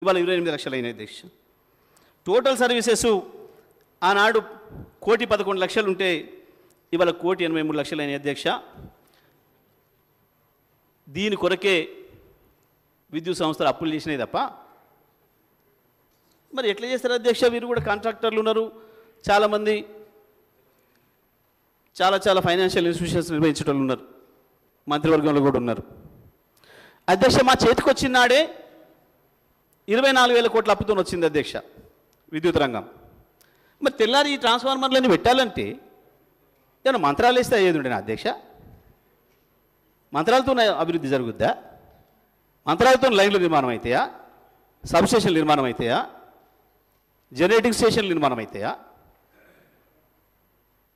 ఇవాళ 28 లక్షలు అయినాయి అధ్యక్ష. టోటల్ సర్వీసెస్ ఆనాడు 1,11,00,000 ఉంటే ఇవాళ 1,83,00,000 అయినాయి అధ్యక్ష. దీని కొరకే విద్యుత్ సంస్థలు అప్పులు చేసినాయి తప్ప మరి ఎట్లా చేస్తారు అధ్యక్ష? వీరు కూడా కాంట్రాక్టర్లు ఉన్నారు, చాలామంది చాలా ఫైనాన్షియల్ ఇన్స్టిట్యూషన్స్ నిర్వహించేటోళ్ళు ఉన్నారు, మంత్రివర్గంలో కూడా ఉన్నారు. అధ్యక్ష, మా చేతికి వచ్చిన నాడే 24,000 కోట్ల అప్పుతో వచ్చింది అధ్యక్ష విద్యుత్ రంగం. మరి తెల్లారి ఈ ట్రాన్స్ఫార్మర్లన్నీ పెట్టాలంటే ఏమైనా మంత్రాలు వేస్తే అయ్యేది ఉండేనా అధ్యక్ష? మంత్రాలతో అభివృద్ధి జరుగుద్దా? మంత్రాలతో లైన్ల నిర్మాణం అవుతాయా? సబ్స్టేషన్ల నిర్మాణం అవుతాయా? జనరేటింగ్ స్టేషన్ల నిర్మాణం అవుతాయా?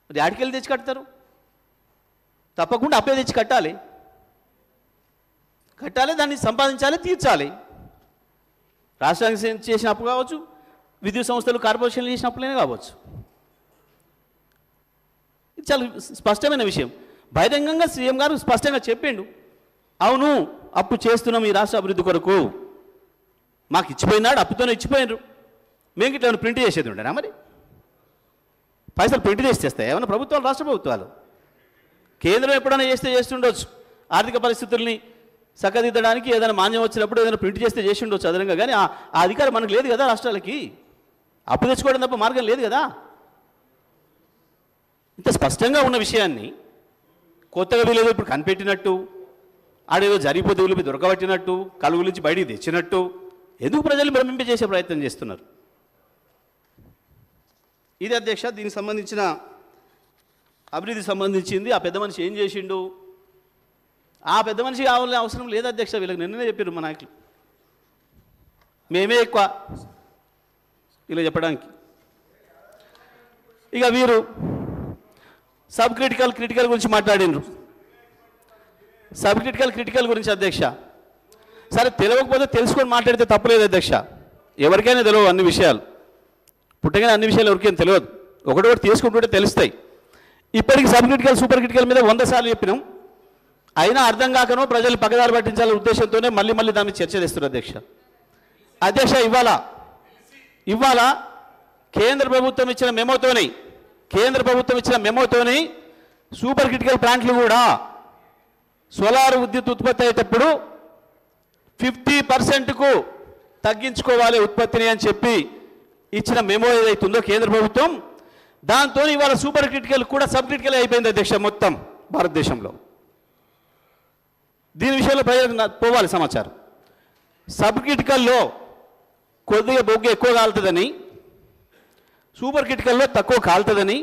మరి ఆడికెళ్ళి తెచ్చి కడతారు? తప్పకుండా అప్పే తెచ్చి కట్టాలి, దాన్ని సంపాదించాలి, తీర్చాలి. రాష్ట్రానికి చేసిన అప్పు కావచ్చు, విద్యుత్ సంస్థలు కార్పొరేషన్లు చేసిన అప్పులనే కావచ్చు. ఇది చాలా స్పష్టమైన విషయం. బహిరంగంగా సీఎం గారు స్పష్టంగా చెప్పిండు, అవును అప్పు చేస్తున్నాం ఈ రాష్ట్ర అభివృద్ధి కొరకు, మాకు ఇచ్చిపోయినాడు, అప్పుతోనే ఇచ్చిపోయినారు, మేము ఇట్లా ప్రింట్ చేసేది ఉండేనా? మరి పైసలు ప్రింట్ చేస్తాయి ఏమన్నా ప్రభుత్వాలు, రాష్ట్ర ప్రభుత్వాలు? కేంద్రం ఎప్పుడైనా చేస్తుండొచ్చు, ఆర్థిక పరిస్థితుల్ని చక్కదిద్దడానికి ఏదైనా మాన్యం వచ్చినప్పుడు ఏదైనా ప్రింట్ చేసి ఉండొచ్చు అదనంగా. కానీ ఆ అధికారం మనకు లేదు కదా, రాష్ట్రాలకి అప్పు తెచ్చుకోవడం తప్ప మార్గం లేదు కదా. ఇంత స్పష్టంగా ఉన్న విషయాన్ని కొత్తగా వీళ్ళేదో ఇప్పుడు కనిపెట్టినట్టు, ఆడేదో జరిగిపోతే వీళ్ళు దొరకబట్టినట్టు, కలుగు నుంచి బయటికి తెచ్చినట్టు ఎందుకు ప్రజల్ని భ్రమింపజేసే ప్రయత్నం చేస్తున్నారు? ఇది అధ్యక్ష దీనికి సంబంధించిన అభివృద్ధికి సంబంధించింది. ఆ పెద్ద మనిషి ఏం చేసిండు? ఆ పెద్ద మనిషి కావాలని అవసరం లేదు అధ్యక్ష, వీళ్ళకి నిన్ననే చెప్పారు మా నాయకులు, మేమే ఎక్కువ ఇలా చెప్పడానికి. ఇక వీరు సబ్ క్రిటికల్ గురించి మాట్లాడినరు. సబ్ క్రిటికల్ గురించి అధ్యక్ష, సరే తెలియకపోతే తెలుసుకొని మాట్లాడితే తప్పలేదు అధ్యక్ష. ఎవరికైనా తెలియవు అన్ని విషయాలు, పుట్టగానే అన్ని విషయాలు ఎవరికైనా తెలియదు, ఒకటి తీసుకుంటుంటే తెలుస్తాయి. ఇప్పటికి సబ్ క్రిటికల్ సూపర్ క్రిటికల్ మీద 100 సార్లు చెప్పినాం, అయినా అర్థం కాకనో ప్రజలు పక్కదారి పట్టించాలనే ఉద్దేశంతోనే మళ్ళీ దాని మీద చర్చ చేస్తున్నారు అధ్యక్ష. ఇవాళ కేంద్ర ప్రభుత్వం ఇచ్చిన మెమోతోని సూపర్ క్రిటికల్ ప్లాంట్లు కూడా సోలార్ విద్యుత్ ఉత్పత్తి అయ్యేటప్పుడు 50%కు తగ్గించుకోవాలి ఉత్పత్తిని అని చెప్పి ఇచ్చిన మెమో ఏదైతుందో కేంద్ర ప్రభుత్వం, దాంతో ఇవాళ సూపర్ క్రిటికల్ కూడా సబ్ క్రిటికల్ అయిపోయింది అధ్యక్ష మొత్తం భారతదేశంలో. దీని విషయంలో ప్రజలకు పోవాలి సమాచారం. సబ్ క్రిటికల్లో కొద్దిగా బొగ్గు ఎక్కువ కాలుతుందని, సూపర్ క్రిటికల్లో తక్కువ కాలుతుందని,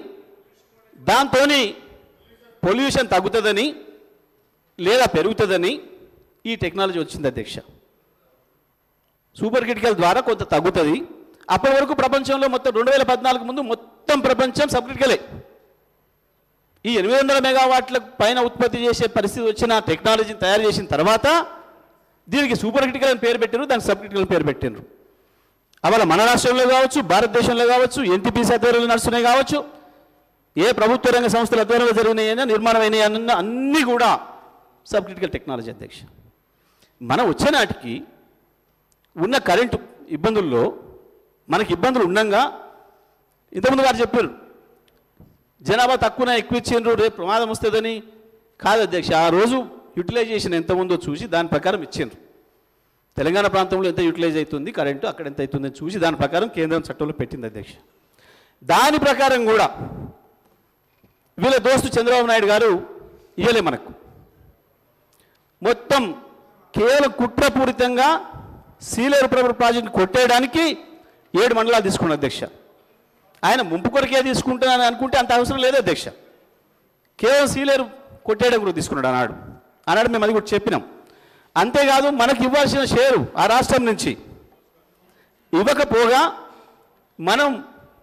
దాంతో పొల్యూషన్ తగ్గుతుందని లేదా పెరుగుతుందని ఈ టెక్నాలజీ వచ్చింది అధ్యక్ష. సూపర్ క్రిటికల్ ద్వారా కొంత తగ్గుతుంది. అప్పటి వరకు ప్రపంచంలో మొత్తం 2014 ముందు మొత్తం ప్రపంచం సబ్ క్రిటికలే. ఈ 800 మెగావాట్ల పైన ఉత్పత్తి చేసే పరిస్థితి వచ్చిన టెక్నాలజీని తయారు చేసిన తర్వాత దీనికి సూపర్ క్రిటికల్ అని పేరు పెట్టారు, దానికి సబ్ క్రిటికల్ పేరు పెట్టారు. అవాళ మన రాష్ట్రంలో కావచ్చు, భారతదేశంలో కావచ్చు, ఎన్టీపీసీ ఆధ్వర్యంలో నడుస్తున్నాయి కావచ్చు, ఏ ప్రభుత్వ రంగ సంస్థల ఆధ్వర్యంలో జరిగినాయైనా నిర్మాణం అయినాయన్నా అన్నీ కూడా సబ్ క్రిటికల్ టెక్నాలజీ అధ్యక్ష. మనం వచ్చే నాటికి ఉన్న కరెంటు ఇబ్బందుల్లో మనకి ఇబ్బందులు ఉండగా, ఇంతకుముందు వారు చెప్పారు జనాభా తక్కువనే ఎక్కువ ఇచ్చిండ్రు, రేపు ప్రమాదం వస్తుందని. కాదు అధ్యక్ష, ఆ రోజు యూటిలైజేషన్ ఎంత ఉందో చూసి దాని ప్రకారం ఇచ్చిండ్రు. తెలంగాణ ప్రాంతంలో ఎంత యూటిలైజ్ అవుతుంది కరెంటు, అక్కడ ఎంత అవుతుందని చూసి దాని ప్రకారం కేంద్రం చట్టంలో పెట్టింది అధ్యక్ష. దాని ప్రకారం కూడా వీళ్ళ దోస్తు చంద్రబాబు నాయుడు గారు ఇవ్వలే మనకు, మొత్తం కేవలం కుట్రపూరితంగా సీలేరు ప్రాజెక్టు కొట్టేయడానికి 7 మండలాలు తీసుకున్నాడు అధ్యక్ష. ఆయన ముంపు కొరకే తీసుకుంటానని అనుకుంటే అంత అవసరం లేదు అధ్యక్ష, కేవలం సీలేరు కొట్టేయడం కూడా తీసుకున్నాడు అన్నాడు మేము అది కూడా చెప్పినాం. అంతేకాదు మనకు ఇవ్వాల్సిన షేరు ఆ రాష్ట్రం నుంచి ఇవ్వకపోగా మనం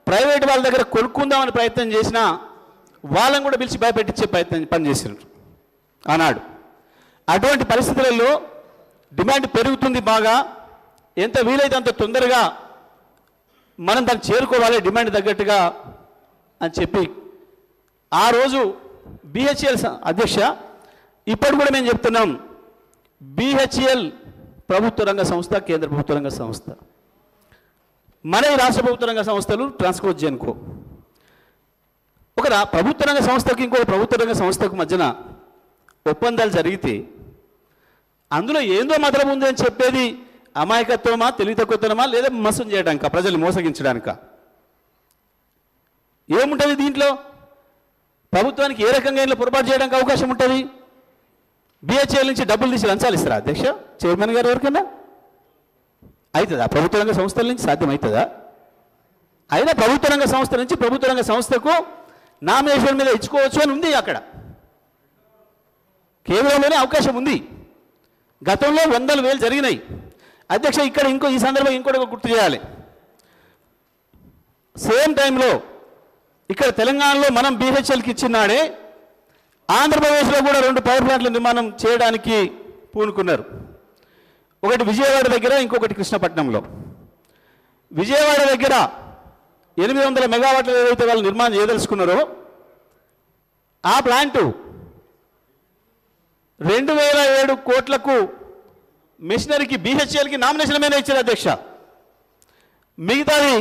ప్రైవేట్ వాళ్ళ దగ్గర కొనుక్కుందామని ప్రయత్నం చేసినా వాళ్ళని కూడా పిలిచి భయపెట్టించే పనిచేసినారు అన్నాడు. అటువంటి పరిస్థితులలో డిమాండ్ పెరుగుతుంది బాగా, ఎంత వీలైతే అంత తొందరగా మనం దాన్ని చేరుకోవాలి డిమాండ్ తగ్గట్టుగా అని చెప్పి ఆ రోజు BHEL అధ్యక్ష, ఇప్పటి కూడా మేము చెప్తున్నాం, BHEL ప్రభుత్వ రంగ సంస్థ, కేంద్ర ప్రభుత్వ రంగ సంస్థ. మన రాష్ట్ర ప్రభుత్వ రంగ సంస్థలు ట్రాన్స్కో జెన్కో. ఒక ప్రభుత్వ రంగ సంస్థకు ఇంకో ప్రభుత్వ రంగ సంస్థకు మధ్యన ఒప్పందాలు జరిగితే అందులో ఏందో మతలం ఉంది అని చెప్పేది అమాయకత్వమా, తెలివితక్కువతనమా, లేదా మోసం చేయడానిక, ప్రజల్ని మోసగించడానిక? ఏముంటుంది దీంట్లో? ప్రభుత్వానికి ఏ రకంగా ఇంట్లో పొరపాటు చేయడానికి అవకాశం ఉంటుంది? బిహెచ్ఎల్ నుంచి డబ్బులు తీసి లంచాలు ఇస్తారా అధ్యక్ష, చైర్మన్ గారు ఎవరికన్నా? అవుతుందా? ప్రభుత్వ రంగ సంస్థల నుంచి సాధ్యమవుతుందా? అయినా ప్రభుత్వ రంగ సంస్థ నుంచి ప్రభుత్వ రంగ సంస్థకు నామినేషన్ మీద ఇచ్చుకోవచ్చు అని ఉంది. అక్కడ కేవలంలోనే అవకాశం ఉంది. గతంలో వందల వేలు జరిగినాయి అధ్యక్ష. ఇక్కడ ఈ సందర్భంగా ఇంకోటి గుర్తు చేయాలి. సేమ్ టైంలో ఇక్కడ తెలంగాణలో మనం బిహెచ్ఎల్కి ఇచ్చినాడే ఆంధ్రప్రదేశ్లో కూడా 2 పవర్ ప్లాంట్ల నిర్మాణం చేయడానికి పూనుకున్నారు. ఒకటి విజయవాడ దగ్గర, ఇంకొకటి కృష్ణపట్నంలో. విజయవాడ దగ్గర 800 మెగావాట్ల ఏదైతే వాళ్ళు నిర్మాణం చేయదలుచుకున్నారో ఆ ప్లాంటు 2007 కోట్లకు మిషనరీకి బిహెచ్ఎల్కి నామినేషన్ మీద ఇచ్చారు అధ్యక్ష. మిగతాది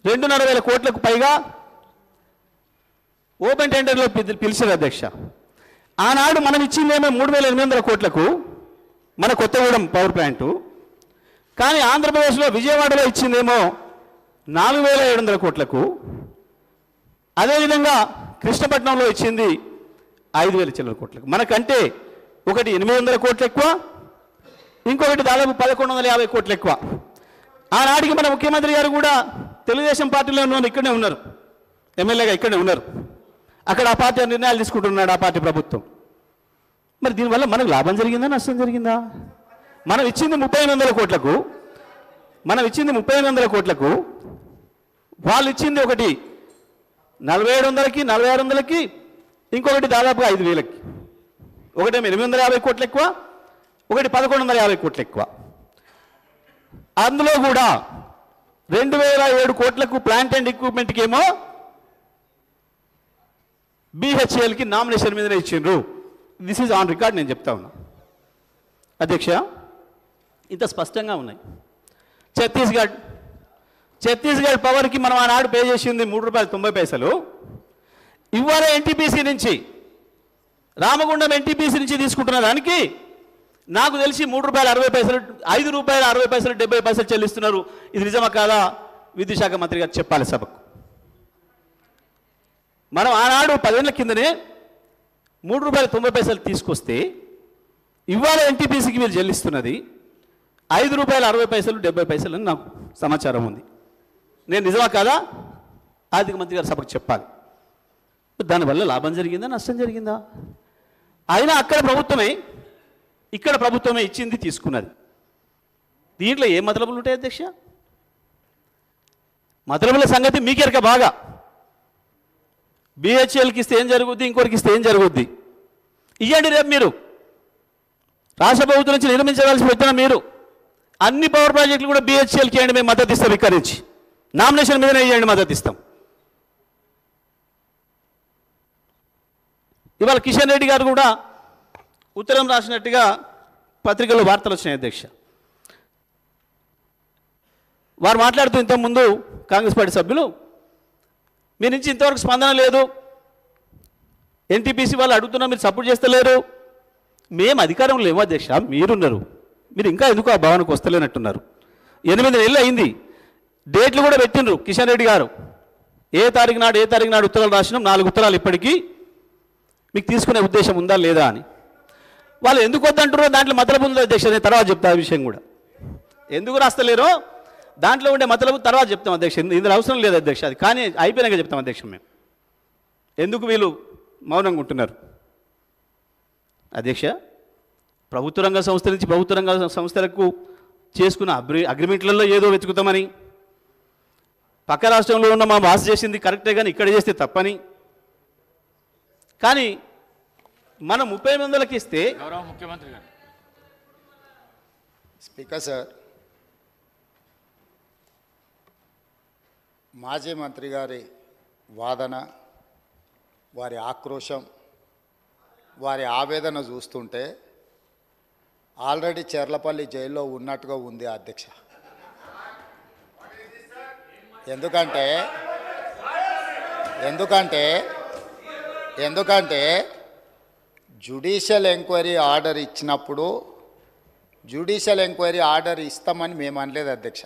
2,500 కోట్లకు పైగా ఓపెన్ టెండర్లో పిలిచారు అధ్యక్ష. ఆనాడు మనం ఇచ్చిందేమో 3,800 కోట్లకు మన కొత్తగూడెం పవర్ ప్లాంటు. కానీ ఆంధ్రప్రదేశ్లో విజయవాడలో ఇచ్చిందేమో 4,700 కోట్లకు. అదేవిధంగా కృష్ణపట్నంలో ఇచ్చింది 5,000 చిల్లర కోట్లకు. మనకంటే ఒకటి 800 కోట్లు ఎక్కువ, ఇంకొకటి దాదాపు 1,150 కోట్లు ఎక్కువ. ఆనాటికి మన ముఖ్యమంత్రి గారు కూడా తెలుగుదేశం పార్టీలో ఉన్న ఇక్కడనే ఉన్నారు, ఎమ్మెల్యేగా ఇక్కడనే ఉన్నారు. అక్కడ ఆ పార్టీ నిర్ణయాలు తీసుకుంటున్నాడు, ఆ పార్టీ ప్రభుత్వం. మరి దీనివల్ల మనకు లాభం జరిగిందా, నష్టం జరిగిందా? మనం ఇచ్చింది 3,800 కోట్లకు, వాళ్ళు ఇచ్చింది ఒకటి 4,700కి, 4,600కి, ఇంకొకటి దాదాపు 5,000కి. ఒకటేమో 850 కోట్లు ఎక్కువ, ఒకటి 1,150 కోట్లు ఎక్కువ. అందులో కూడా 2,007 కోట్లకు ప్లాంట్ అండ్ ఎక్విప్మెంట్కి ఏమో బిహెచ్ఎల్కి నామినేషన్ మీదనే ఇచ్చిండ్రు. దిస్ ఈజ్ ఆన్ రికార్డ్, నేను చెప్తా ఉన్నా అధ్యక్ష. ఇంత స్పష్టంగా ఉన్నాయి. ఛత్తీస్గఢ్ పవర్కి మనం ఆనాడు పే చేసింది ₹3.90. ఇవాళ ఎన్టీపీసీ నుంచి, రామగుండం ఎన్టీపీసీ నుంచి తీసుకుంటున్న దానికి నాకు తెలిసి ₹3.60, ₹5.60, 70 చెల్లిస్తున్నారు. ఇది నిజమా కాదా? విద్యుత్ శాఖ మంత్రి గారు చెప్పాలి సభకు. మనం ఆనాడు 10 ఏళ్ల కిందనే ₹3.90 తీసుకొస్తే ఇవాళ ఎన్టీపీసీకి వీళ్ళు చెల్లిస్తున్నది ₹5.60, 70 అని నాకు సమాచారం ఉంది. నేను నిజమా కాదా ఆర్థిక మంత్రి గారు సభకు చెప్పాలి. దానివల్ల లాభం జరిగిందా, నష్టం జరిగిందా? అయినా అక్కడ ప్రభుత్వమే, ఇక్కడ ప్రభుత్వమే ఇచ్చింది, తీసుకున్నది. దీంట్లో ఏ మతలబులు ఉంటాయి అధ్యక్ష? మతలబుల సంగతి మీకెరక బాగా. బిహెచ్ఎల్కి ఇస్తే ఏం జరుగుద్ది, ఇంకోరికి ఇస్తే ఏం జరుగుద్ది? ఇవ్వండి రేపు మీరు రాష్ట్ర ప్రభుత్వం నుంచి నిర్మించవలసి వచ్చిన మీరు అన్ని పవర్ ప్రాజెక్టులు కూడా బిహెచ్ఎల్కి ఇవ్వండి, మేము మద్దతు ఇస్తాం. ఇక్కడి నుంచి నామినేషన్ మీదనే ఇవ్వండి, మద్దతు ఇస్తాం. ఇవాళ కిషన్ రెడ్డి గారు కూడా ఉత్తరం రాసినట్టుగా పత్రికల్లో వార్తలు వచ్చినాయి అధ్యక్ష. వారు మాట్లాడుతూ ఇంతకుముందు కాంగ్రెస్ పార్టీ సభ్యులు, మీ నుంచి ఇంతవరకు స్పందన లేదు, ఎన్టీపీసీ వాళ్ళు అడుగుతున్నా మీరు సపోర్ట్ చేస్తలేరు. మేము అధికారంలో లేమో అధ్యక్ష, మీరున్నారు, మీరు ఇంకా ఎందుకు ఆ భావనకు వస్తలేనట్టున్నారు. 8 నెలలు అయింది, డేట్లు కూడా పెట్టిండ్రు కిషన్ రెడ్డి గారు. ఏ తారీఖు నాడు ఉత్తరాలు రాసినాం, 4 ఉత్తరాలు ఇప్పటికీ. మీకు తీసుకునే ఉద్దేశం ఉందా లేదా అని. వాళ్ళు ఎందుకు వద్దంటారో దాంట్లో మతలబు ఉంది అధ్యక్ష, నేను తర్వాత చెప్తా ఆ విషయం కూడా. ఎందుకు రాస్తలేరో దాంట్లో ఉండే మతలబు తర్వాత చెప్తాం అధ్యక్ష. ఇందులో అవసరం లేదు అధ్యక్ష, అది కానీ అయిపోయినాక చెప్తాం అధ్యక్ష. మేము ఎందుకు వీళ్ళు మౌనంగా ఉంటున్నారు అధ్యక్ష? ప్రభుత్వ రంగ సంస్థ నుంచి ప్రభుత్వ రంగ సంస్థలకు చేసుకున్న అగ్రిమెంట్లలో ఏదో వెతుకుతామని, పక్క రాష్ట్రంలో ఉన్న మా బాస్ చేసింది కరెక్టే కానీ ఇక్కడ చేస్తే తప్పని, కానీ మనం 3800కి ఇస్తే. గౌరవ ముఖ్యమంత్రి గారు. స్పీకర్ సార్, మాజీ మంత్రి గారి వాదన, వారి ఆక్రోశం, వారి ఆవేదన చూస్తుంటే ఆల్రెడీ చెర్లపల్లి జైల్లో ఉన్నట్టుగా ఉంది అధ్యక్ష. ఎందుకంటే ఎందుకంటే ఎందుకంటే జ్యుడిషియల్ ఎంక్వైరీ ఆర్డర్ ఇచ్చినప్పుడు జ్యుడిషియల్ ఎంక్వైరీ ఆర్డర్ ఇస్తామని మేము అనలేదు అధ్యక్ష.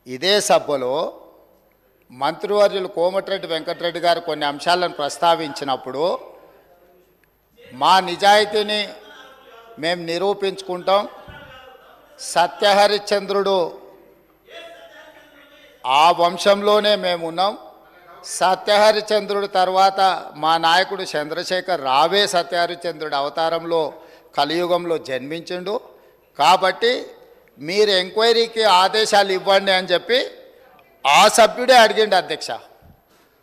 ఇదే సభలో మంత్రివర్యులు కోమటిరెడ్డి వెంకటరెడ్డి గారు కొన్ని అంశాలను ప్రస్తావించినప్పుడు మా నిజాయితీని మేము నిరూపించుకుంటాం, సత్యహరిశ్చంద్రుడు ఆ వంశంలోనే మేము ఉన్నాం, సత్యహరిశ్చంద్రుడు తర్వాత మా నాయకుడు చంద్రశేఖర్ రావే సత్యహరిశ్చంద్రుడు అవతారంలో కలియుగంలో జన్మించిండు, కాబట్టి మీరు ఎంక్వైరీకి ఆదేశాలు ఇవ్వండి అని చెప్పి ఆ సభ్యుడే అడిగిండు అధ్యక్ష.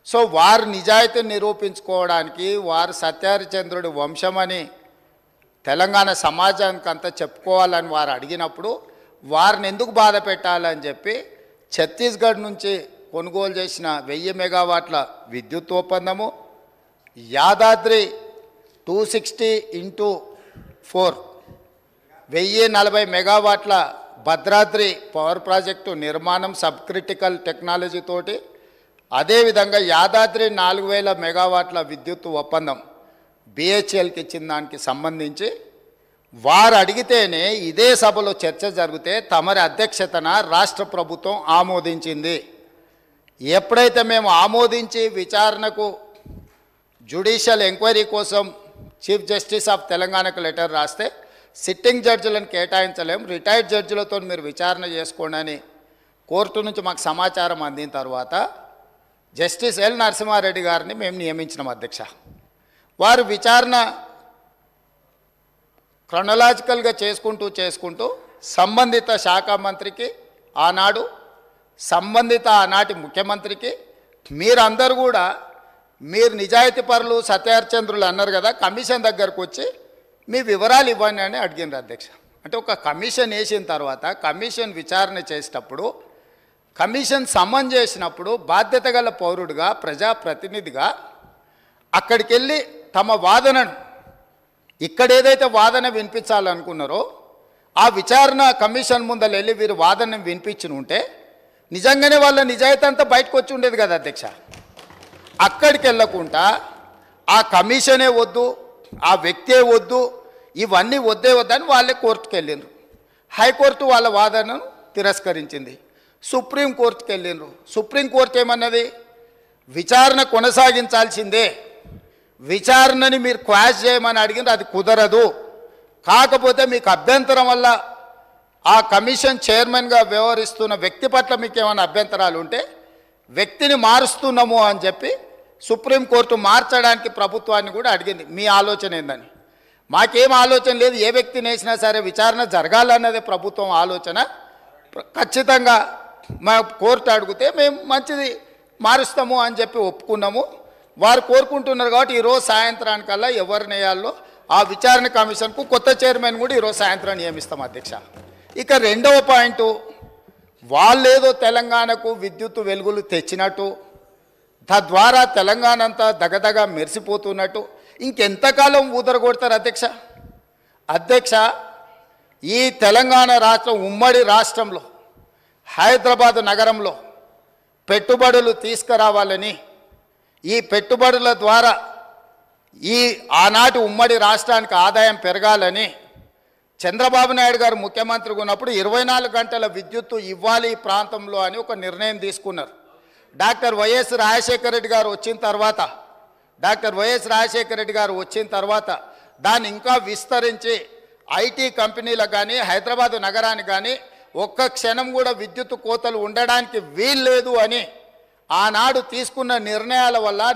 సో వారు నిజాయితీని నిరూపించుకోవడానికి వారు సత్యహరిశ్చంద్రుడి వంశమని తెలంగాణ సమాజానికి అంతా చెప్పుకోవాలని వారు అడిగినప్పుడు వారిని ఎందుకు బాధ పెట్టాలని చెప్పి ఛత్తీస్గఢ్ నుంచి కొనుగోలు చేసిన 1000 మెగావాట్ల విద్యుత్ ఒప్పందము, యాదాద్రి 260x4 1040 మెగావాట్ల భద్రాద్రి పవర్ ప్రాజెక్టు నిర్మాణం సబ్ క్రిటికల్ టెక్నాలజీ తోటి, అదేవిధంగా యాదాద్రి 4000 మెగావాట్ల విద్యుత్ ఒప్పందం బిహెచ్ఎల్కి ఇచ్చిన దానికి సంబంధించి వారు అడిగితేనే ఇదే సభలో చర్చ జరిగితే తమరి అధ్యక్షతన రాష్ట్ర ప్రభుత్వం ఆమోదించింది. ఎప్పుడైతే మేము ఆమోదించి విచారణకు జ్యుడిషియల్ ఎంక్వైరీ కోసం చీఫ్ జస్టిస్ ఆఫ్ తెలంగాణకు లెటర్ రాస్తే సిట్టింగ్ జడ్జిలను కేటాయించలేం, రిటైర్డ్ జడ్జిలతో మీరు విచారణ చేసుకోండి అని కోర్టు నుంచి మాకు సమాచారం అందిన తర్వాత జస్టిస్ ఎల్ నరసింహారెడ్డి గారిని మేము నియమించినాం అధ్యక్ష. వారు విచారణ క్రొనలాజికల్గా చేసుకుంటూ సంబంధిత శాఖ మంత్రికి ఆనాడు సంబంధిత ఆనాటి ముఖ్యమంత్రికి మీరందరూ కూడా మీరు నిజాయితీ పరులు సత్యహరిశ్చంద్రులు అన్నారు కదా, కమిషన్ దగ్గరకు వచ్చి మీ వివరాలు ఇవ్వండి అని అడిగినారు అధ్యక్ష. అంటే ఒక కమిషన్ వేసిన తర్వాత కమిషన్ విచారణ చేసేటప్పుడు కమిషన్ సమన్ చేసినప్పుడు బాధ్యత గల పౌరుడిగా ప్రజాప్రతినిధిగా అక్కడికి వెళ్ళి తమ వాదనను ఇక్కడ ఏదైతే వాదన వినిపించాలనుకున్నారో ఆ విచారణ కమిషన్ ముందర వెళ్ళి వీరు వాదన వినిపించి ఉంటే నిజంగానే వాళ్ళ నిజాయితీ అంతా బయటకు వచ్చి ఉండేది కదా అధ్యక్ష. అక్కడికి వెళ్ళకుండా ఆ కమిషనే వద్దు, ఆ వ్యక్తే వద్దు, ఇవన్నీ వద్దే వద్దని వాళ్ళే కోర్టుకు వెళ్ళిండ్రు. హైకోర్టు వాళ్ళ వాదనను తిరస్కరించింది. సుప్రీంకోర్టుకు వెళ్ళిండ్రు. సుప్రీంకోర్టు ఏమన్నది, విచారణ కొనసాగించాల్సిందే, విచారణని మీరు క్వాష్ చేయమని అడిగిండ్రు, అది కుదరదు, కాకపోతే మీకు అభ్యంతరం వల్ల ఆ కమిషన్ చైర్మన్గా వ్యవహరిస్తున్న వ్యక్తి పట్ల మీకు ఏమైనా అభ్యంతరాలు ఉంటే వ్యక్తిని మారుస్తున్నాము అని చెప్పి సుప్రీంకోర్టు మార్చడానికి ప్రభుత్వాన్ని కూడా అడిగింది. మీ ఆలోచన ఏందని? మాకేం ఆలోచన లేదు, ఏ వ్యక్తిని వేసినా సరే విచారణ జరగాలన్నదే ప్రభుత్వం ఆలోచన. ఖచ్చితంగా మా కోర్టు అడిగితే మేము మంచిది మారుస్తాము అని చెప్పి ఒప్పుకున్నాము. వారు కోరుకుంటున్నారు కాబట్టి ఈరోజు సాయంత్రానికల్లా ఎవరిని వేయాలో ఆ విచారణ కమిషన్కు కొత్త చైర్మన్ కూడా ఈరోజు సాయంత్రం నియమిస్తాం అధ్యక్ష. ఇక రెండవ పాయింట్, వాళ్ళేదో తెలంగాణకు విద్యుత్ వెలుగులు తెచ్చినట్టు, తద్వారా తెలంగాణ అంతా దగదగ మెరిసిపోతున్నట్టు ఇంకెంతకాలం ఊదరగొడతారు అధ్యక్ష? అధ్యక్ష, ఈ తెలంగాణ రాష్ట్రం ఉమ్మడి రాష్ట్రంలో హైదరాబాద్ నగరంలో పెట్టుబడులు తీసుకురావాలని, ఈ పెట్టుబడుల ద్వారా ఈ ఆనాటి ఉమ్మడి రాష్ట్రానికి ఆదాయం పెరగాలని చంద్రబాబు నాయుడు గారు ముఖ్యమంత్రిగా ఉన్నప్పుడు 24 గంటల విద్యుత్తు ఇవ్వాలి ఈ ప్రాంతంలో అని ఒక నిర్ణయం తీసుకున్నారు. డాక్టర్ వైఎస్ రాజశేఖర రెడ్డి గారు వచ్చిన తర్వాత దాన్ని ఇంకా విస్తరించి ఐటీ కంపెనీలకు కానీ హైదరాబాదు నగరానికి కానీ ఒక్క క్షణం కూడా విద్యుత్ కోతలు ఉండడానికి వీల్లేదు అని ఆనాడు తీసుకున్న నిర్ణయాల వల్ల